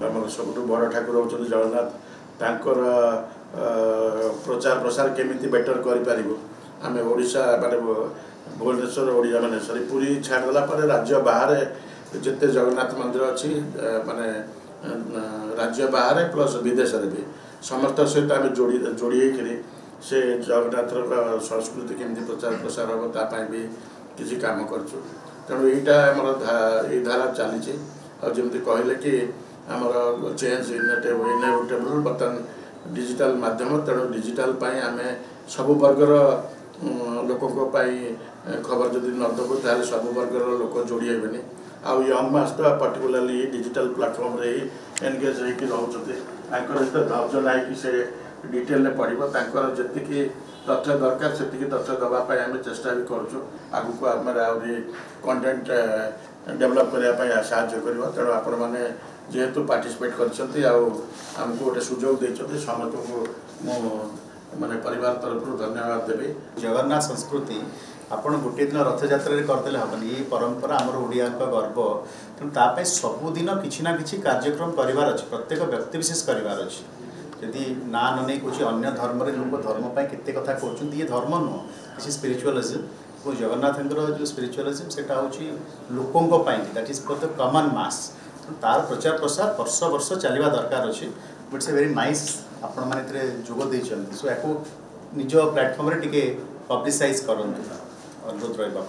आमर सब बड़ ठाकुर होती जगन्नाथ तांकर प्रचार प्रसार केमी बेटर कर आम ओडिशा माने भुवनेश्वर ओडिशा माने सॉरी पूरी छाड़देला राज्य बाहर जिते जगन्नाथ मंदिर अच्छी माने राज्य बाहर प्लस विदेश भी समस्त सहित आम जोड़ी से जगन्नाथ संस्कृति केमी प्रचार प्रसार हम तापाई भी किसी काम करूँ तेणु यहाँ धारा चली आमती कहले कि आमर चेंज इनएविटेबल बर्तमान डिजिटल माध्यम तेणु डिजिटल आम सब वर्गर लोकों खबर जदि न देबू ताल सब वर्गर लोक जोड़ी हेबे आउ यंग मास तो पर्टिकुलाली डिजिटल प्लाटफर्म रे एनगेज होकर रोचे धैर्य ना कि से डिटेल पढ़ो तर जी तथ्य दरकार से तथ्य दवाई आम चेष्टा भी करूँ आगू को आम कंटेंट डेभलप करने साहय कर तेणु आपण मैंने जेहेतु पार्टिसिपेट करमको गोटे सुजोग देते समस्त को माने परिवार तरफ धन्यवाद देवी। जगन्नाथ संस्कृति आपण गोटे दिन रथ यात्रा करदे हेनी ये परंपरा आमर ओडिया गर्व तेणु ताप सबुदिन किसी ना कि कार्यक्रम करार अच्छे प्रत्येक व्यक्ति विशेष करार अच्छे जदि ना न नहीं कौन अन्य धर्म लोग धर्म केते कथा कहते ये धर्म नुह किसी स्पिरिचुअलिज्म जगन्नाथ जो स्पिरिचुअलिज्म से लोकों that is for the common mass तार प्रचार प्रसार वर्ष वर्ष चलवा दरकार अच्छे इट्स ए वेरी नाइस आपण मैंने जोग देते सो या निज प्लाटफर्म टे पब्लिसाइज करूँ अनुरोध रहा।